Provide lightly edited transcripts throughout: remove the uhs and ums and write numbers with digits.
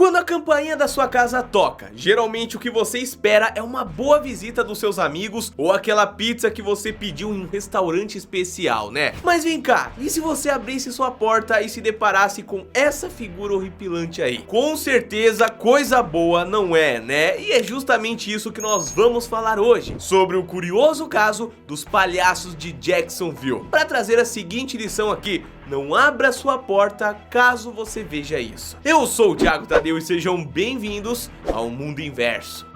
Quando a campainha da sua casa toca, geralmente o que você espera é uma boa visita dos seus amigos ou aquela pizza que você pediu em um restaurante especial, né? Mas vem cá, e se você abrisse sua porta e se deparasse com essa figura horripilante aí? Com certeza coisa boa não é, né? E é justamente isso que nós vamos falar hoje, sobre o curioso caso dos palhaços de Jacksonville. Para trazer a seguinte lição aqui: não abra sua porta caso você veja isso. Eu sou o Thiago Tadeu e sejam bem-vindos ao Mundo Inverso.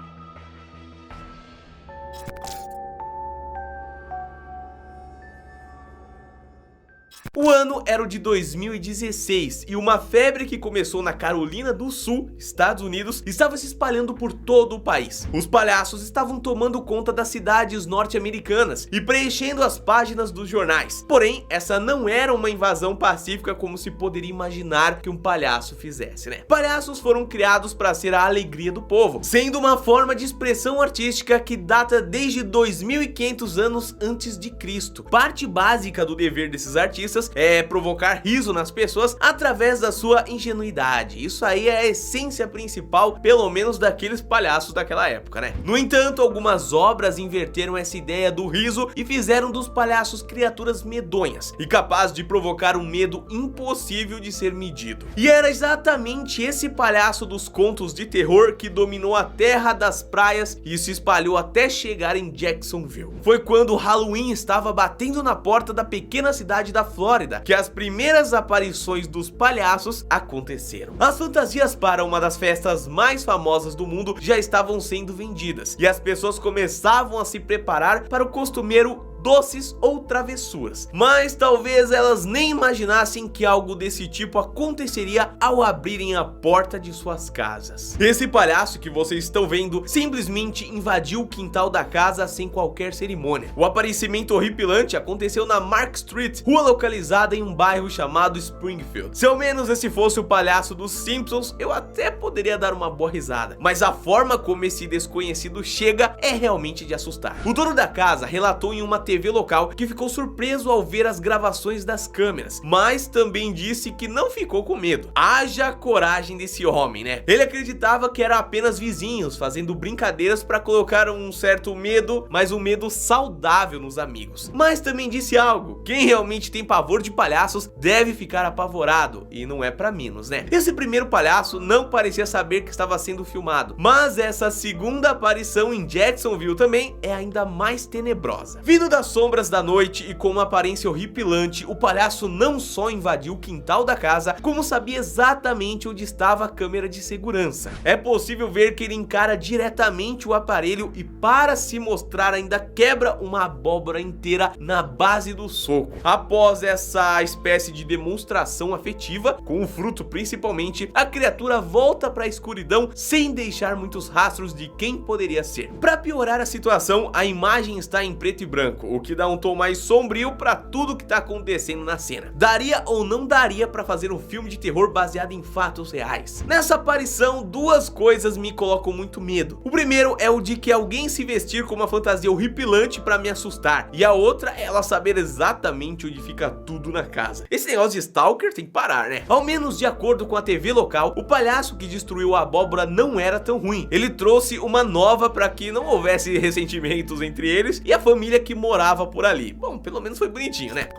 O ano era o de 2016 e uma febre que começou na Carolina do Sul, Estados Unidos, estava se espalhando por todo o país. Os palhaços estavam tomando conta das cidades norte-americanas e preenchendo as páginas dos jornais. Porém, essa não era uma invasão pacífica como se poderia imaginar que um palhaço fizesse, né? Palhaços foram criados para ser a alegria do povo, sendo uma forma de expressão artística que data desde 2500 anos antes de Cristo. Parte básica do dever desses artistas é provocar riso nas pessoas através da sua ingenuidade. Isso aí é a essência principal, pelo menos daqueles palhaços daquela época, né? No entanto, algumas obras inverteram essa ideia do riso e fizeram dos palhaços criaturas medonhas e capazes de provocar um medo impossível de ser medido. E era exatamente esse palhaço dos contos de terror que dominou a terra das praias e se espalhou até chegar em Jacksonville. Foi quando o Halloween estava batendo na porta da pequena cidade da Flórida que as primeiras aparições dos palhaços aconteceram. As fantasias para uma das festas mais famosas do mundo já estavam sendo vendidas e as pessoas começavam a se preparar para o costumeiro doces ou travessuras, mas talvez elas nem imaginassem que algo desse tipo aconteceria ao abrirem a porta de suas casas. Esse palhaço que vocês estão vendo simplesmente invadiu o quintal da casa sem qualquer cerimônia. O aparecimento horripilante aconteceu na Mark Street, rua localizada em um bairro chamado Springfield. Se ao menos esse fosse o palhaço dos Simpsons, eu até poderia dar uma boa risada, mas a forma como esse desconhecido chega é realmente de assustar. O dono da casa relatou em uma TV local que ficou surpreso ao ver as gravações das câmeras, mas também disse que não ficou com medo. Haja coragem desse homem, né? Ele acreditava que eram apenas vizinhos fazendo brincadeiras para colocar um certo medo, mas um medo saudável nos amigos. Mas também disse algo: quem realmente tem pavor de palhaços deve ficar apavorado, e não é pra menos, né? Esse primeiro palhaço não parecia saber que estava sendo filmado, mas essa segunda aparição em Jacksonville também é ainda mais tenebrosa. Vindo das sombras da noite e com uma aparência horripilante, o palhaço não só invadiu o quintal da casa, como sabia exatamente onde estava a câmera de segurança. É possível ver que ele encara diretamente o aparelho e, para se mostrar, ainda quebra uma abóbora inteira na base do soco. Após essa espécie de demonstração afetiva, com o fruto principalmente, a criatura volta para a escuridão sem deixar muitos rastros de quem poderia ser. Para piorar a situação, a imagem está em preto e branco, o que dá um tom mais sombrio para tudo que tá acontecendo na cena. Daria ou não daria para fazer um filme de terror baseado em fatos reais? Nessa aparição, duas coisas me colocam muito medo. O primeiro é o de que alguém se vestir com uma fantasia horripilante para me assustar, e a outra é ela saber exatamente onde fica tudo na casa. Esse negócio de stalker tem que parar, né? Ao menos de acordo com a TV local, o palhaço que destruiu a abóbora não era tão ruim. Ele trouxe uma nova para que não houvesse ressentimentos entre eles e a família que morava por ali. Bom, pelo menos foi bonitinho, né?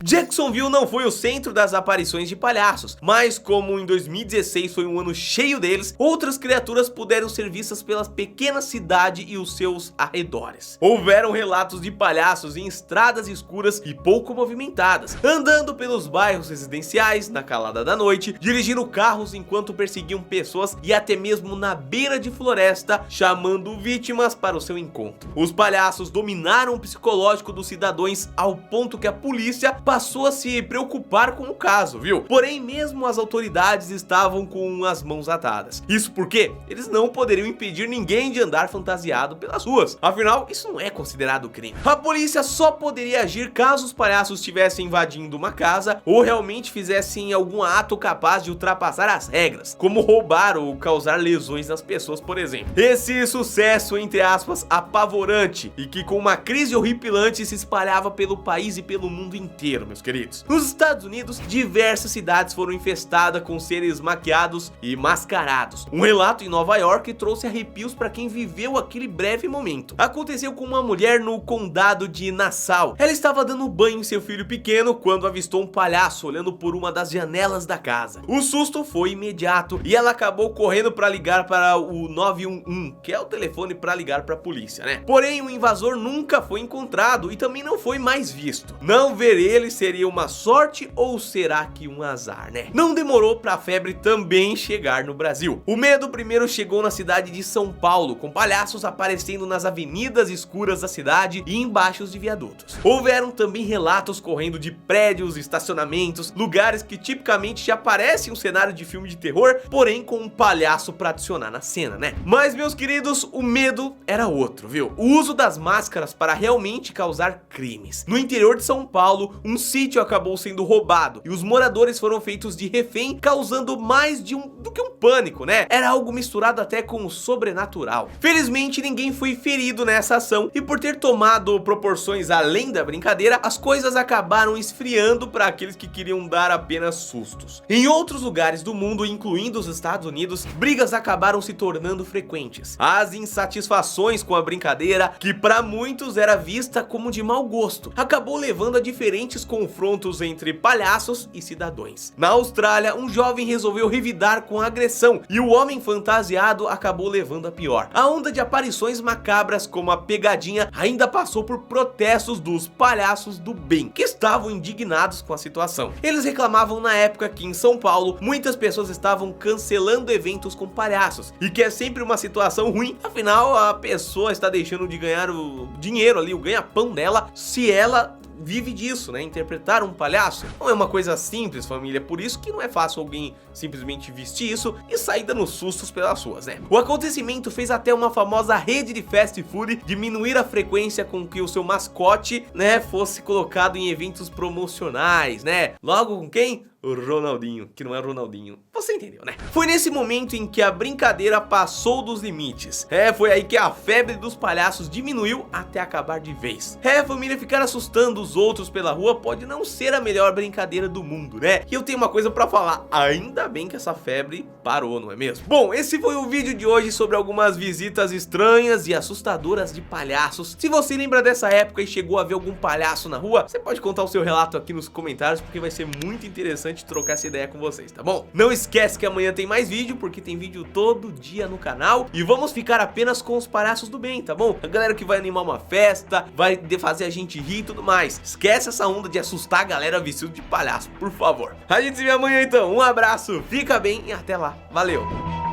Jacksonville não foi o centro das aparições de palhaços, mas como em 2016 foi um ano cheio deles, outras criaturas puderam ser vistas pela pequena cidade e os seus arredores. Houveram relatos de palhaços em estradas escuras e pouco movimentadas, andando pelos bairros residenciais na calada da noite, dirigindo carros enquanto perseguiam pessoas e até mesmo na beira de floresta, chamando vítimas para o seu encontro. Os palhaços dominaram o psicológico dos cidadãos ao ponto que a polícia passou a se preocupar com o caso, viu? Porém, mesmo as autoridades estavam com as mãos atadas. Isso porque eles não poderiam impedir ninguém de andar fantasiado pelas ruas. Afinal, isso não é considerado crime. A polícia só poderia agir caso os palhaços estivessem invadindo uma casa ou realmente fizessem algum ato capaz de ultrapassar as regras, como roubar ou causar lesões nas pessoas, por exemplo. Esse sucesso, entre aspas, apavorante, e que com uma crise horripilante se espalhava pelo país e pelo mundo inteiro. inteiro, meus queridos. Nos Estados Unidos, diversas cidades foram infestadas com seres maquiados e mascarados. Um relato em Nova York trouxe arrepios para quem viveu aquele breve momento. Aconteceu com uma mulher no condado de Nassau. Ela estava dando banho em seu filho pequeno quando avistou um palhaço olhando por uma das janelas da casa. O susto foi imediato e ela acabou correndo para ligar para o 911, que é o telefone para ligar para a polícia, né? Porém, o invasor nunca foi encontrado e também não foi mais visto. Não ver ele seria uma sorte ou será que um azar, né? Não demorou para a febre também chegar no Brasil. O medo primeiro chegou na cidade de São Paulo, com palhaços aparecendo nas avenidas escuras da cidade e embaixo de viadutos. Houveram também relatos correndo de prédios, estacionamentos, lugares que tipicamente já parecem um cenário de filme de terror, porém com um palhaço pra adicionar na cena, né? Mas, meus queridos, o medo era outro, viu? O uso das máscaras para realmente causar crimes. No interior de São Paulo, um sítio acabou sendo roubado e os moradores foram feitos de refém, causando mais do que um pânico, né? Era algo misturado até com o sobrenatural. Felizmente, ninguém foi ferido nessa ação e por ter tomado proporções além da brincadeira, as coisas acabaram esfriando para aqueles que queriam dar apenas sustos. Em outros lugares do mundo, incluindo os Estados Unidos, brigas acabaram se tornando frequentes. As insatisfações com a brincadeira, que para muitos era vista como de mau gosto, acabou levando a diferentes confrontos entre palhaços e cidadãos. Na Austrália, um jovem resolveu revidar com a agressão e o homem fantasiado acabou levando a pior. A onda de aparições macabras como a pegadinha ainda passou por protestos dos palhaços do bem, que estavam indignados com a situação. Eles reclamavam na época que em São Paulo muitas pessoas estavam cancelando eventos com palhaços e que é sempre uma situação ruim, afinal a pessoa está deixando de ganhar o dinheiro ali, o ganha-pão dela, se ela vive disso, né? Interpretar um palhaço não é uma coisa simples, família, por isso que não é fácil alguém simplesmente vestir isso e sair dando sustos pelas ruas, né? O acontecimento fez até uma famosa rede de fast food diminuir a frequência com que o seu mascote, né, fosse colocado em eventos promocionais, né? Logo com quem? O Ronaldinho, que não é o Ronaldinho. Você entendeu, né? Foi nesse momento em que a brincadeira passou dos limites. Foi aí que a febre dos palhaços diminuiu até acabar de vez. Família, ficar assustando os outros pela rua pode não ser a melhor brincadeira do mundo, né? E eu tenho uma coisa pra falar, ainda bem que essa febre parou, não é mesmo? Bom, esse foi o vídeo de hoje sobre algumas visitas estranhas e assustadoras de palhaços. Se você lembra dessa época e chegou a ver algum palhaço na rua, você pode contar o seu relato aqui nos comentários, porque vai ser muito interessante trocar essa ideia com vocês, tá bom? Não esquece que amanhã tem mais vídeo, porque tem vídeo todo dia no canal e vamos ficar apenas com os palhaços do bem, tá bom? A galera que vai animar uma festa, vai fazer a gente rir e tudo mais. Esquece essa onda de assustar a galera vestido de palhaço, por favor. A gente se vê amanhã então, um abraço, fica bem e até lá, valeu!